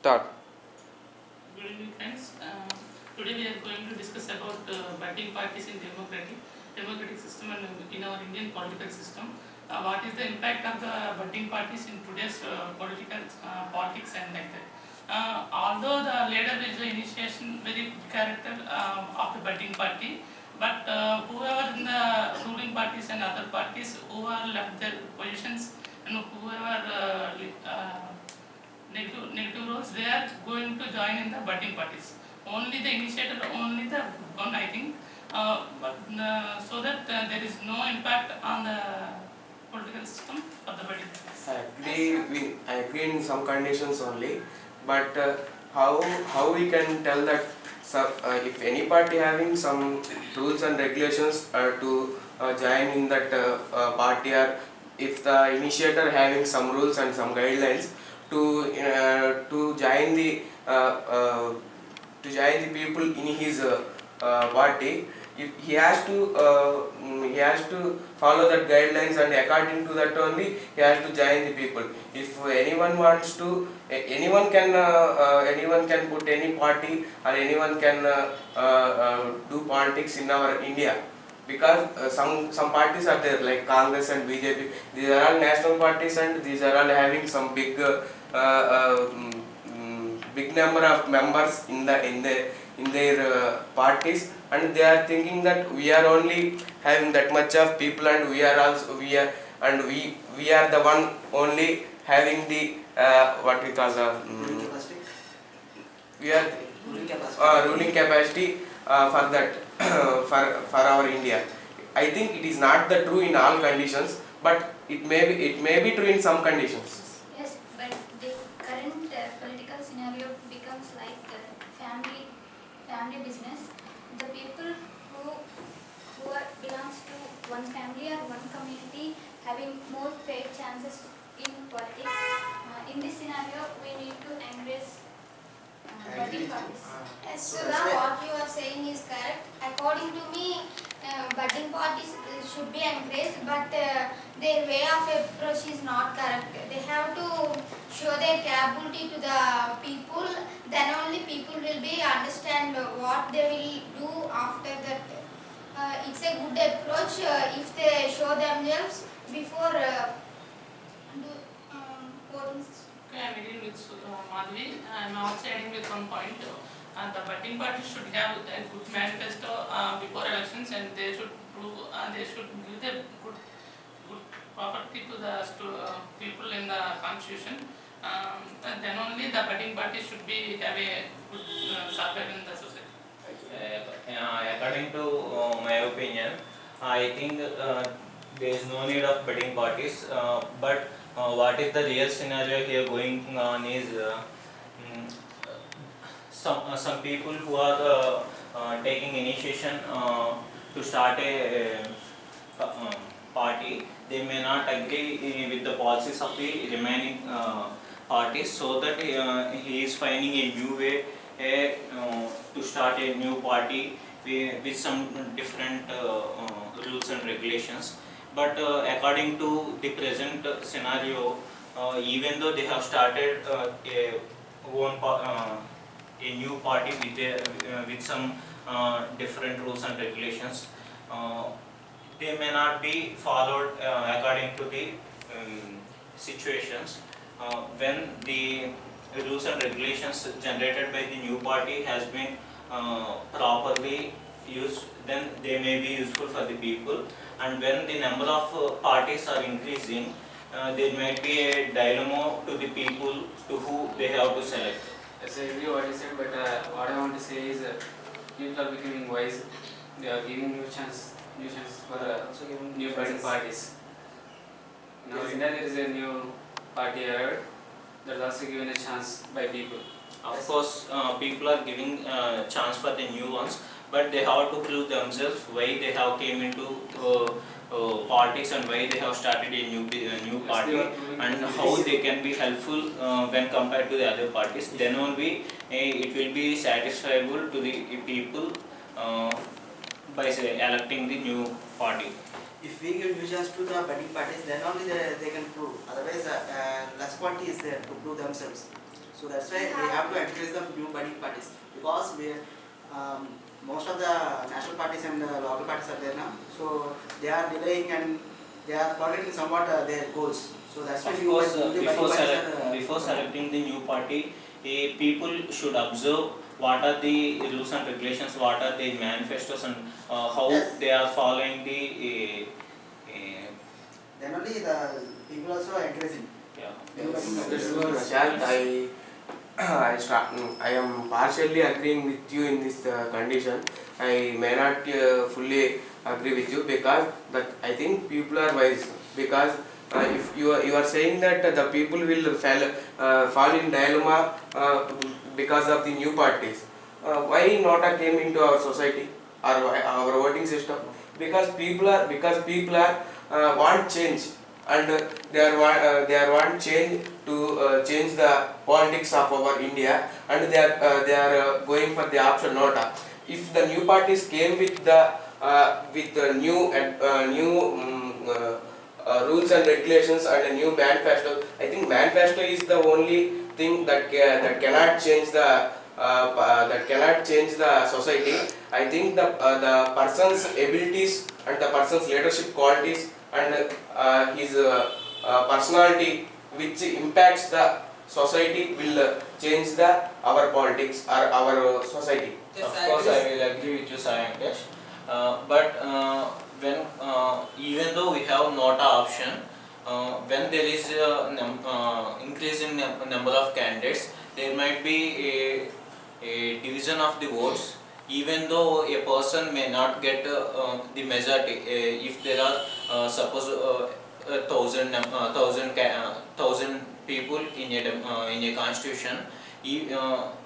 Start. Good evening, friends. Today we are going to discuss about budding parties in democratic system and in our Indian political system. What is the impact of the budding parties in today's politics and like that. Although the leader is the initiation very good character of the budding party, but whoever in the ruling parties and other parties who are left their positions and whoever negative roles, they are going to join in the budding parties. Only the initiator, only the one, I think, so that there is no impact on the political system for the budding parties. I agree in some conditions only, but how we can tell that if any party having some rules and regulations to join in that party, or if the initiator having some rules and some guidelines to join the people in his party, if he has to follow that guidelines, and according to that only he has to join the people. If anyone wants to, anyone can put any party, or anyone can do politics in our India, because some parties are there like Congress and BJP. These are all national parties, and these are all having some big number of members in their parties, and they are thinking that we are only having that much of people, and we are the one only having the what we call the we are ruling capacity for that for our India. I think it is not the true in all conditions, but it may be true in some conditions. Yes, but the current political scenario becomes like family business. The people belongs to one family or one community having more fair chances in politics. In this scenario, we need to encourage voting parties. Yes, Sudha, what you are saying is correct. According to me, budding parties should be encouraged, but their way of approach is not correct. They have to show their capability to the people, then only people will be understand what they will do after that. It's a good approach if they show themselves before voting system. Okay, I'm agreeing with Madhvi. I'm also adding with one point. The budding parties should have a good manifesto before elections, and they should give the good property to the people in the constitution. And then only the budding parties should have a good survive in the society. According to my opinion, I think there is no need of budding parties. But what is the real scenario here going on is some people who are taking initiation to start a party, they may not agree with the policies of the remaining parties, so that he is finding a new way to start a new party with some different rules and regulations. But according to the present scenario, even though they have started a new party with some different rules and regulations, they may not be followed according to the situations. When the rules and regulations generated by the new party has been properly used, then they may be useful for the people. And when the number of parties are increasing, there might be a dilemma to the people to who they have to select. Yes, I agree what you said, but what I want to say is people are becoming wise. They are giving new chances for new budding parties. Now in India there is a new party arrived that is also given a chance by people. Of course, people are giving chance for the new ones, but they have to prove themselves why they have came into politics, and why they have started a new party, and how they can be helpful when compared to the other parties. Then only it will be satisfiable to the people by electing the new party. If we give new chance to the budding parties, then only they can prove. Otherwise, less quantity is there to prove themselves. So that's why we have to encourage the new budding parties, because most of the national parties and the local parties are there now. So they are delaying and they are forgetting somewhat their goals. So that's why Of new course, budding parties are, before selecting the new party, people should observe what are the rules and regulations, what are the manifestos, and how Yes. they are following the then only the people also are encouraging. yeah. New budding This is parties. Prashant. I am partially agreeing with you in this condition. I may not fully agree with you, because that I think people are wise, because if you are saying that the people will fall in dilemma because of the new parties. Why Nota came into our society or our voting system? Because people are want change, and they are want change to change the politics of our India, and they are going for the option Nota. If the new parties came with the new rules and regulations and a new manifesto, I think manifesto is the only thing that cannot change the society. I think the person's abilities and the person's leadership qualities and his personality, which impacts the society, will change our politics or our society. Of course, I will agree with you, Sayankesh. But when even though we have Nota option, when there is increase in number of candidates, there might be a division of the votes. Even though a person may not get the majority, if there are suppose 1,000 people in a constitution,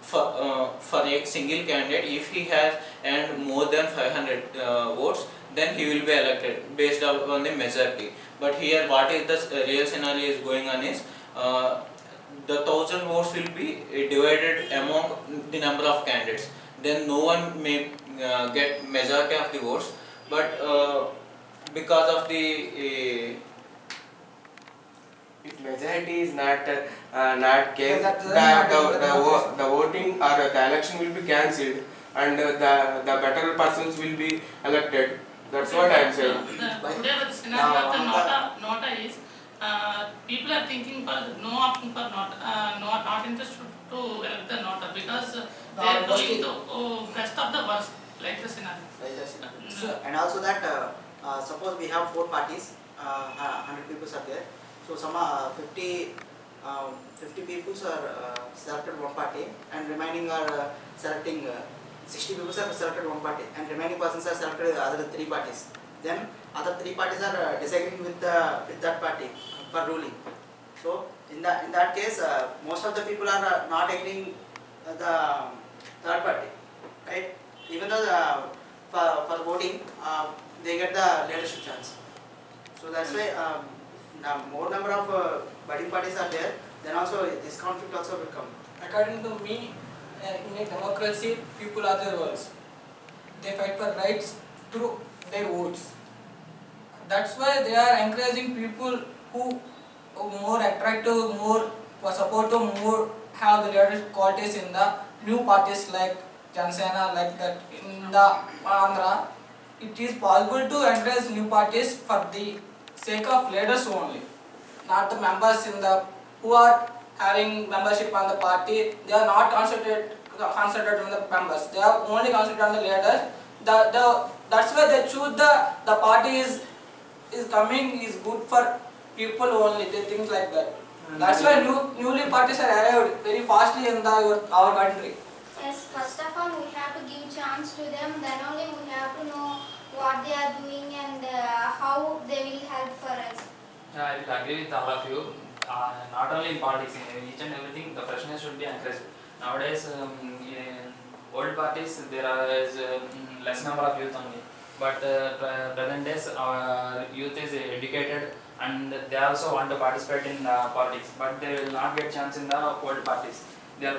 for a single candidate, if he has and more than 500 votes, then he will be elected based on the majority. But here, what is the real scenario is going on is the 1,000 votes will be divided among the number of candidates. Then no one may get majority of the votes, but because of the If majority is not came, Yeah, the voting or the election will be cancelled, and the better persons will be elected. That's what I am saying. Today the scenario of the Nota is people are thinking for no option for not interested to elect the Nota, because they are going to best of the worst, like the scenario. So, and also that suppose we have 4 parties, 100 people are there. So some 50 people are selected one party, and remaining are selecting 60 people are selected one party, and remaining persons are selected other 3 parties. Then other 3 parties are disagreeing with that party for ruling. So in that case, most of the people are not agreeing the third party, right? Even though for voting they get the leadership chance. So that's why now more number of budding parties are there, then also this conflict also will come. According to me, in a democracy, people are the rules. They fight for rights through their votes. That's why they are encouraging people who are more attractive, more supportive, more have the leadership qualities in the new parties like Jansena, like that in the Andhra. It is possible to encourage new parties for the sake of leaders only, not the members in the who are having membership on the party. They are not concentrated on the members. They are only concentrated on the leaders. That's why they choose the party is coming is good for people only. They think like that. That's why newly parties are arrived very fastly in our country. Yes, first of all we have to give chance to them, then only we have to know what they are doing and how they will help for us. Yeah, I will agree with all of you. Not only in politics, in each and everything, the freshness should be encouraged. Nowadays, in old parties, there is less number of youth only. But present days, our youth is educated and they also want to participate in politics. But they will not get chance in the old parties. They are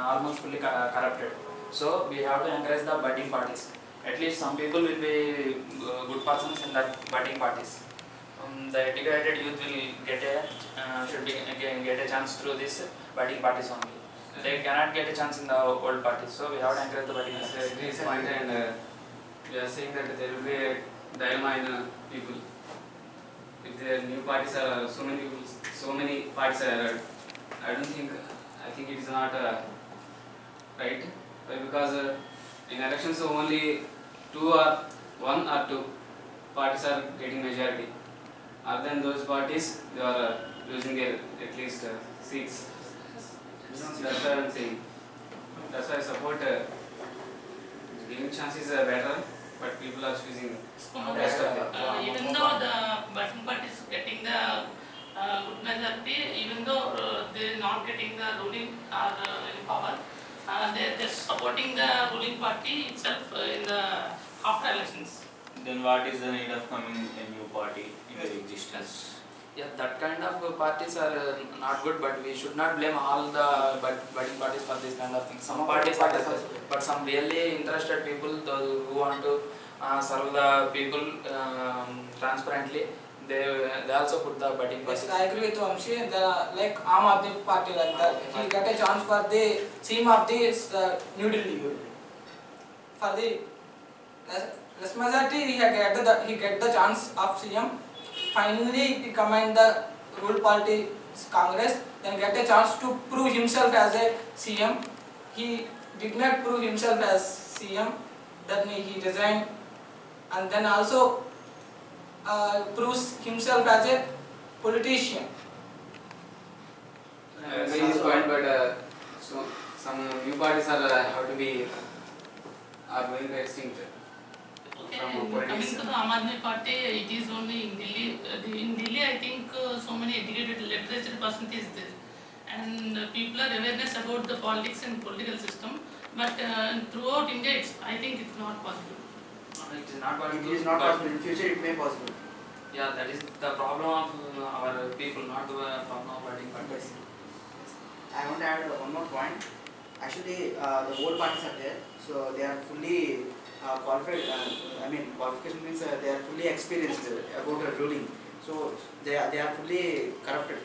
almost fully corrupted. So we have to encourage the budding parties. At least some people will be good persons in that budding parties. The educated youth will get a chance through this budding parties only. They cannot get a chance in the old parties, so we have to encourage the budding Yes, I parties. agree with this point, and we are saying that there will be a dilemma in people. If there are new parties are so many people, so many parties are, I think it is not right. Why? Because in elections only one or two parties are getting majority. Other than those parties, they are losing at least seats. That's what I am saying. That's why I support giving chances are better, but people are choosing the rest of them. Even though the budding party is getting the good majority, even though they are not getting the ruling or in power, they are just supporting the ruling party itself in the after elections. Then what is the need of coming a new party in their existence? Yeah, that kind of parties are not good, but we should not blame all the budding parties for this kind of things. Some parties are like that, but some really interested people, those who want to serve the people transparently, they also put the budding Yes, parties. I agree with Vamshi. Like Aam Aadmi Party like that, he got a chance for the CM of the New Delhi. For the less majority, he get the chance of CM. Finally, he combined the rule party Congress, then get a chance to prove himself as a CM. He did not prove himself as CM. Then he resigned, and then also proves himself as a politician. I agree with this point, but so some new parties are going to extinct. Okay, From and politics. coming to the Aam Aadmi Party, it is only in Delhi. In Delhi, I think so many educated literature percent is there, and people are awareness about the politics and political system. But throughout India, I think it's not possible. It is not possible. It is not possible. In future, it may possible. Yeah, that is the problem of our people, not the problem of budding parties. I want to add one more point. Actually, the old parties are there, so they are fully qualified. Qualification means they are fully experienced about ruling. So they are fully corrupted,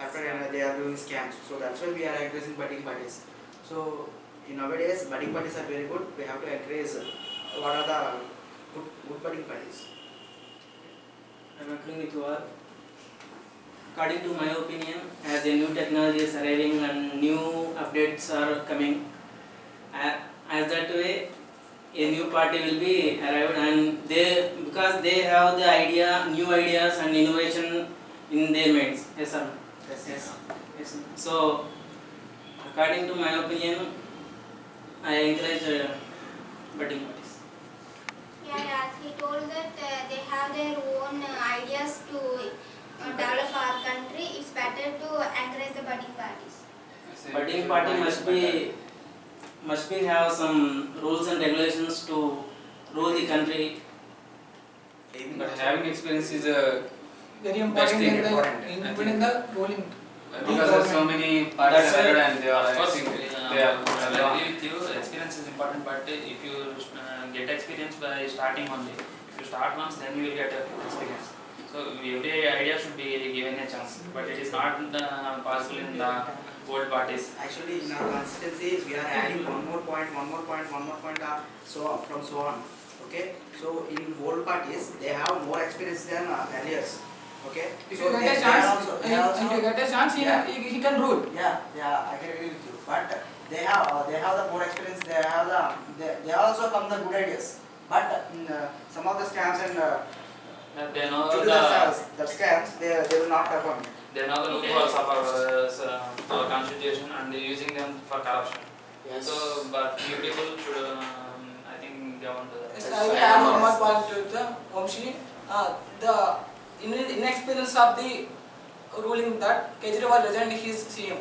and they are doing scams. So that's why we are encouraging budding parties. So in nowadays, budding parties are very good. We have to encourage what are the good budding parties. I am agreeing with you all. According to my opinion, as a new technology is arriving and new updates are coming, as that way a new party will be arrived, and because they have the new ideas and innovation in their minds. Yes, sir. Yes. Yes. So, according to my opinion, I encourage budding parties. Yeah, he told that they have their own ideas to develop our country. It's better to encourage the budding parties. Budding party must be have some rules and regulations to rule the country. But having experience is Very Best important thing, in the important, I in think. the ruling. because there are so many parties That's are why- and they are Of course, extinct. I They are agree with you. Experience is important, but if you get experience by starting only, if you start once, then you will get experience. So every idea should be given a chance, but it is not possible in the old parties. Actually, in our constituency, we are adding one more point, so on. Okay, so in old parties, they have more experience than earlier. Okay, If so you they get a are chance, also- they are if you also- get a chance, Yeah. he can rule. Yeah, I can agree with you. But they have the more experience. They also come the good ideas. But some of the scams and They know due to the scams, they will not perform. They know the loopholes of our constitution and using them for corruption. Yes. So, but you people should, I think they want to. Yes, I will add one more point to the Vamshi. The inexperience of the ruling that Kejriwal resigned his CM.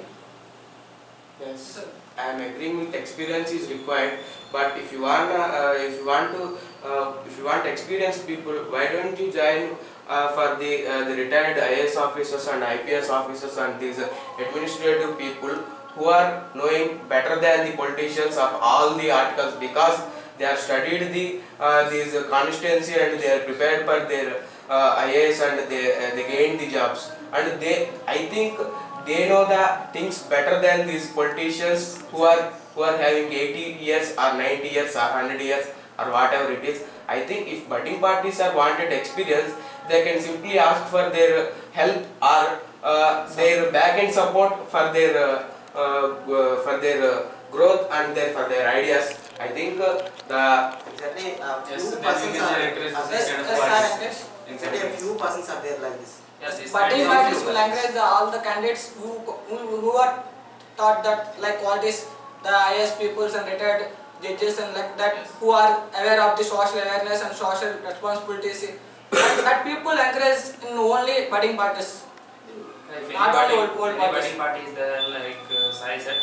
Yes, Sir. I am agreeing with experience is required, but if you want experienced people, why don't you join for the retired IAS officers and IPS officers and these administrative people who are knowing better than the politicians of all the articles, because they have studied these constituency and they are prepared for their IAS and they gain the jobs, and I think they know the things better than these politicians who are having 80 years or 90 years or 100 years or whatever it is. I think if budding parties are wanted experience, they can simply ask for their help or their back end support for their growth and for their ideas. I think the Exactly, Yes, few then we persons can are, encourage Yes, this kind of yes, parties. sir, encourage. exactly a few persons are there like this. Yes, it's Budding kind of- parties will encourage all the candidates who are taught that like qualities, the IAS peoples and retired judges and like that, who are aware of the social awareness and social responsibilities. That people encourage in only budding parties. If any Not only budding- old any parties. budding party is there, like Sai said,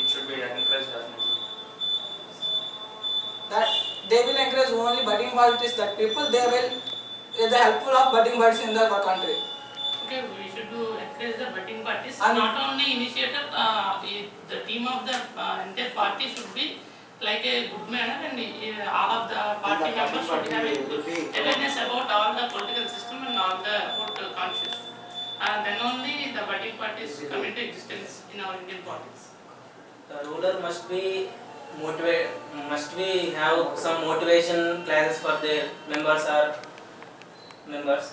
it should be encouraged definitely. That they will encourage only budding parties. That people they will the helpful of budding parties in the country. Okay, we should do encourage the budding parties. And- Not only initiator, the team of the entire party should be like a good manner, and all of the party And the members should have a will be awareness about all the political system and all the about conscious. Then only the budding parties come into existence in our Indian politics. The ruler must be have some motivation classes for their members or members,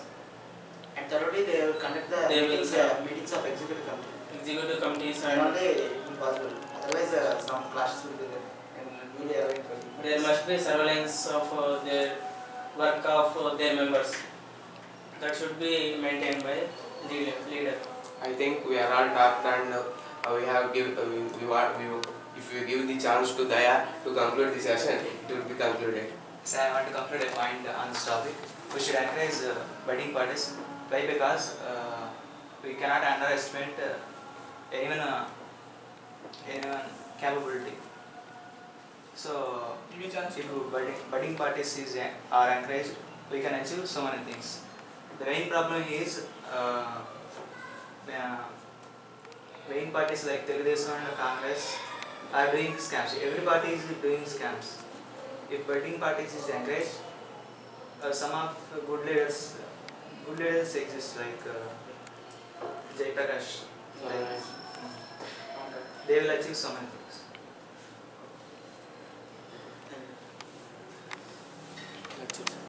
and thoroughly they will conduct the They will, meetings of executive committee. executive committees, And and only impossible. Otherwise, some clashes will be there and newly arranged committee. there must be surveillance of their work of their members. That should be maintained by leader. I think we are all talked and we have give if you give the chance to Daya to conclude the session, it will be concluded. So I want to conclude a point on this topic. We should encourage budding parties. Why? Because we cannot underestimate anyone capability. So if budding parties are encouraged, we can achieve so many things. The main problem is main parties like Telugudesam and Congress are doing scams. Every party is doing scams. If budding parties is encouraged, some of good leaders exist like Jay Prakash. Like, they will achieve so many things.